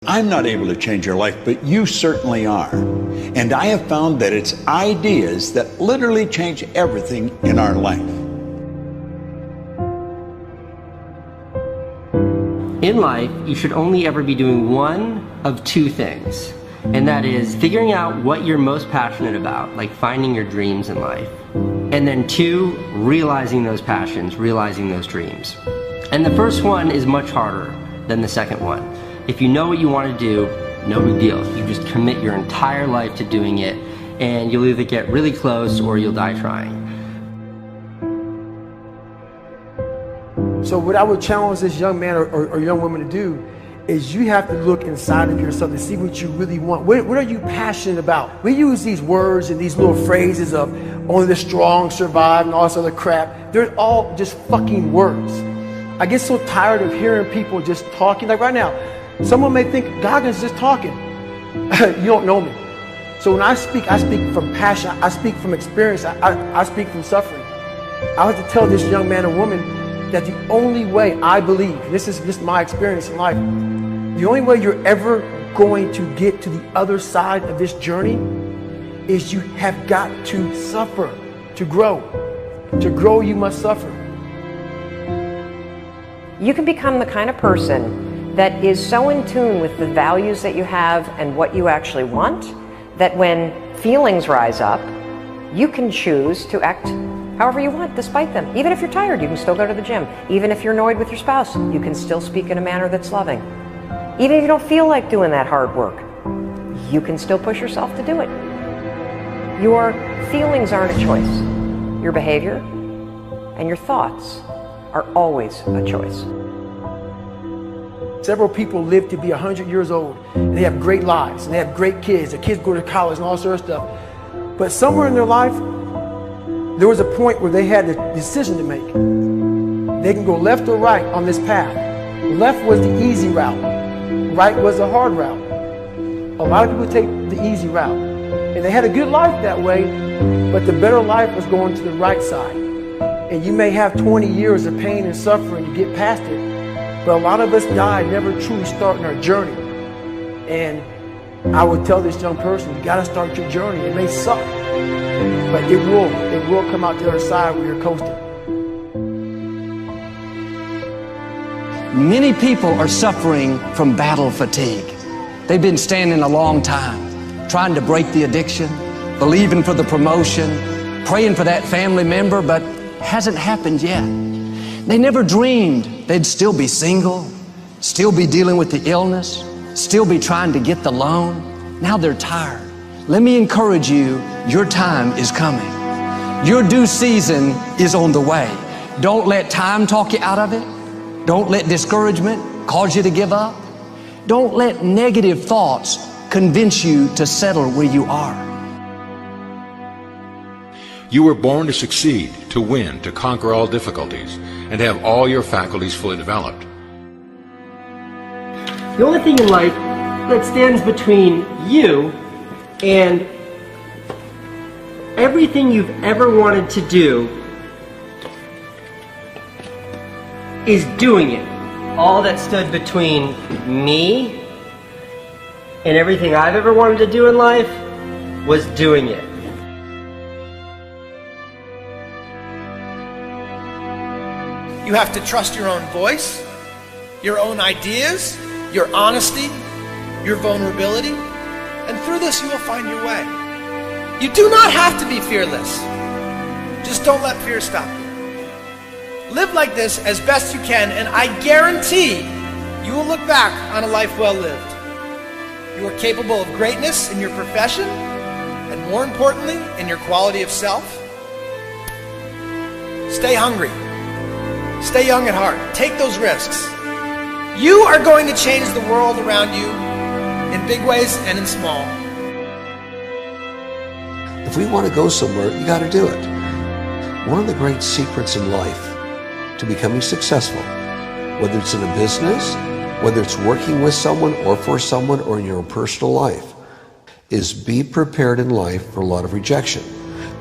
I'm not able to change your life, but you certainly are. And I have found that it's ideas that literally change everything in our life. In life, you should only ever be doing one of two things, and that is figuring out what you're most passionate about, like finding your dreams in life. And then two, realizing those passions, realizing those dreams. And the first one is much harder than the second one. If you know what you want to do, no big deal. You just commit your entire life to doing it, and you'll either get really close or you'll die trying. So what I would challenge this young man or young woman to do is you have to look inside of yourself to see what you really want. What are you passionate about? We use these words and these little phrases of only the strong survive and all this other crap. They're all just fucking words. I get so tired of hearing people just talking. Like right now, someone may think Goggins is just talking. You don't know me. So when I speak from passion. I speak from experience. I speak from suffering. I have to tell this young man or woman that the only way I believe, this is just my experience in life, the only way you're ever going to get to the other side of this journey is you have got to suffer to grow. To grow, you must suffer. You can become the kind of person that is so in tune with the values that you have and what you actually want, that when feelings rise up, you can choose to act however you want despite them. Even if you're tired, you can still go to the gym. Even if you're annoyed with your spouse, you can still speak in a manner that's loving. Even if you don't feel like doing that hard work, you can still push yourself to do it. Your feelings aren't a choice. Your behavior and your thoughts are always a choice. Several people live to be 100 years old, and they have great lives, and they have great kids. Their kids go to college and all sorts of stuff. But somewhere in their life, there was a point where they had a decision to make. They can go left or right on this path. Left was the easy route. Right was the hard route. A lot of people take the easy route. And they had a good life that way, but the better life was going to the right side. And you may have 20 years of pain and suffering to get past it, but a lot of us die never truly starting our journey. And I would tell this young person, you gotta start your journey. It may suck, but it will come out the other side where you're coasting. Many people are suffering from battle fatigue. They've been standing a long time, trying to break the addiction, believing for the promotion, praying for that family member, but hasn't happened yet. They never dreamed they'd still be single, still be dealing with the illness, still be trying to get the loan. Now they're tired. Let me encourage you, your time is coming. Your due season is on the way. Don't let time talk you out of it. Don't let discouragement cause you to give up. Don't let negative thoughts convince you to settle where you are. You were born to succeed, to win, to conquer all difficulties, and to have all your faculties fully developed. The only thing in life that stands between you and everything you've ever wanted to do is doing it. All that stood between me and everything I've ever wanted to do in life was doing it. You have to trust your own voice, your own ideas, your honesty, your vulnerability, and through this you will find your way. You do not have to be fearless. Just don't let fear stop you. Live like this as best you can, and I guarantee you will look back on a life well lived. You are capable of greatness in your profession, and more importantly, in your quality of self. Stay hungry. Stay young at heart. Take those risks. You are going to change the world around you in big ways and in small. If we want to go somewhere, you got to do it. One of the great secrets in life to becoming successful, whether it's in a business, whether it's working with someone or for someone or in your own personal life, is be prepared in life for a lot of rejection.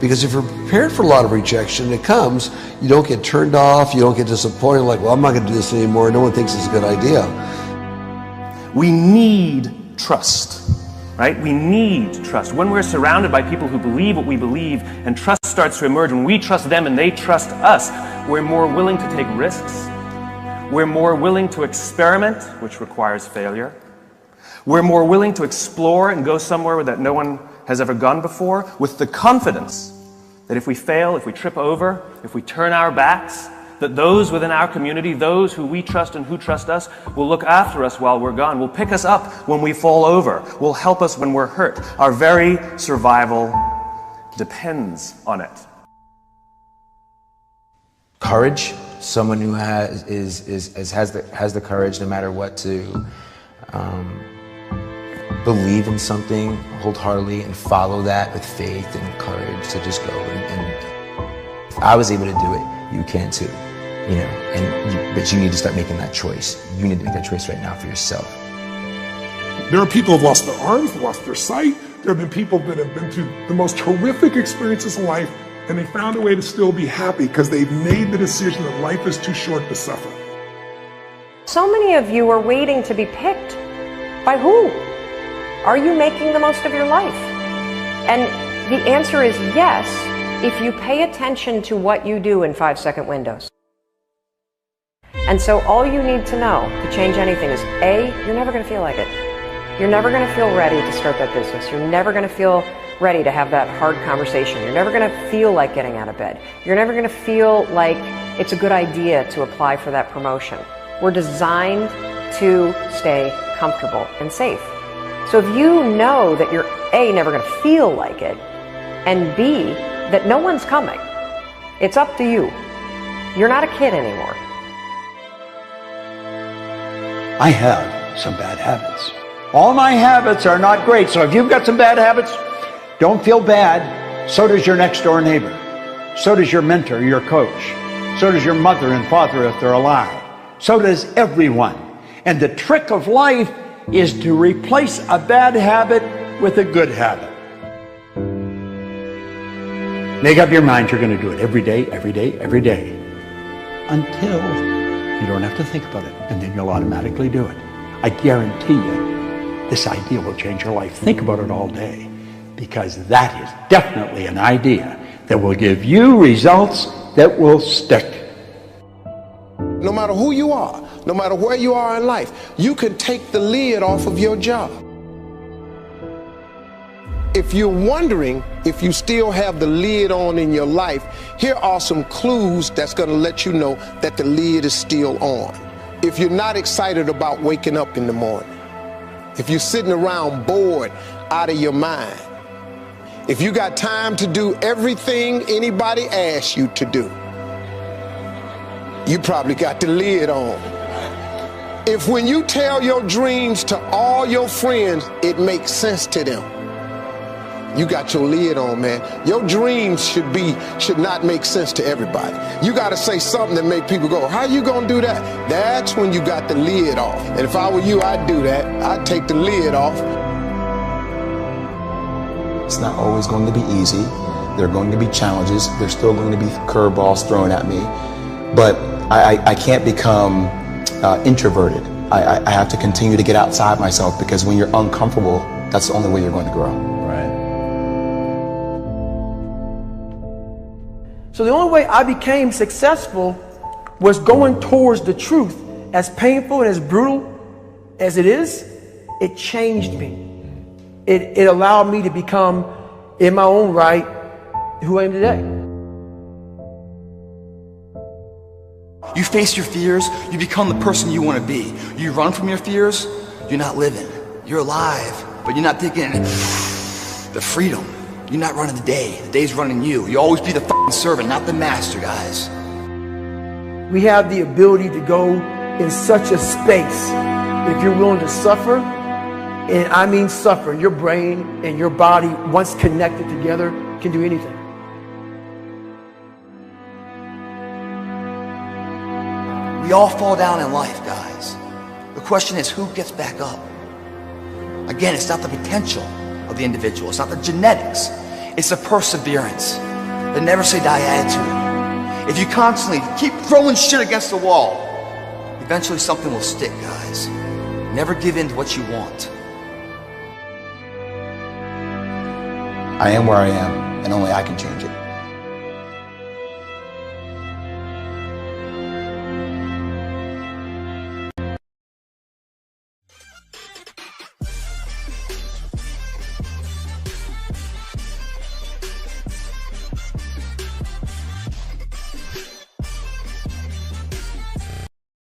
Because if you're prepared for a lot of rejection, it comes, you don't get turned off, you don't get disappointed, like, well, I'm not going to do this anymore, no one thinks it's a good idea. We need trust, right? We need trust. When we're surrounded by people who believe what we believe and trust starts to emerge, when we trust them and they trust us, we're more willing to take risks. We're more willing to experiment, which requires failure. We're more willing to explore and go somewhere that no one has ever gone before, with the confidence that if we fail, if we trip over, if we turn our backs, that those within our community, those who we trust and who trust us, will look after us while we're gone, will pick us up when we fall over, will help us when we're hurt. Our very survival depends on it. Courage, someone who has the courage no matter what to believe in something wholeheartedly and follow that with faith and courage to just go. And if I was able to do it, you can too. You know, but you need to start making that choice. You need to make that choice right now for yourself. There are people who have lost their arms, lost their sight. There have been people that have been through the most horrific experiences in life, and they found a way to still be happy because they've made the decision that life is too short to suffer. So many of you are waiting to be picked. By who? Are you making the most of your life? And the answer is yes, if you pay attention to what you do in 5-second windows. And so all you need to know to change anything is A, you're never going to feel like it. You're never going to feel ready to start that business. You're never going to feel ready to have that hard conversation. You're never going to feel like getting out of bed. You're never going to feel like it's a good idea to apply for that promotion. We're designed to stay comfortable and safe. So if you know that you're A, never going to feel like it, and B, that no one's coming, it's up to you. You're not a kid anymore. I have some bad habits. All my habits are not great, so if you've got some bad habits, don't feel bad. So does your next door neighbor. So does your mentor, your coach. So does your mother and father if they're alive. So does everyone. And the trick of life is to replace a bad habit with a good habit. Make up your mind you're going to do it every day, every day, every day, until you don't have to think about it, and then you'll automatically do it. I guarantee you, this idea will change your life. Think about it all day, because that is definitely an idea that will give you results that will stick. No matter who you are, no matter where you are in life, you can take the lid off of your job. If you're wondering if you still have the lid on in your life, here are some clues that's going to let you know that the lid is still on. If you're not excited about waking up in the morning, if you're sitting around bored out of your mind, if you got time to do everything anybody asks you to do, you probably got the lid on. If when you tell your dreams to all your friends, it makes sense to them, you got your lid on, man. Your dreams should not make sense to everybody. You got to say something that make people go, how you gonna do that? That's when you got the lid off. And if I were you, I'd do that. I'd take the lid off. It's not always going to be easy. There are going to be challenges. There's still going to be curveballs thrown at me. But I can't become introverted. I have to continue to get outside myself, because when you're uncomfortable, that's the only way you're going to grow. Right. So the only way I became successful was going towards the truth. As painful and as brutal as it is, it changed me. It allowed me to become, in my own right, who I am today. You face your fears, you become the person you want to be. You run from your fears, you're not living. You're alive, but you're not taking the freedom. You're not running the day. The day's running you. You always be the f***ing servant, not the master, guys. We have the ability to go in such a space if you're willing to suffer, and I mean suffer. Your brain and your body, once connected together, can do anything. We all fall down in life, guys. The question is, who gets back up? Again, it's not the potential of the individual. It's not the genetics. It's the perseverance, the never say die attitude. If you constantly keep throwing shit against the wall, eventually something will stick, guys. Never give in to what you want. I am where I am, and only I can change it.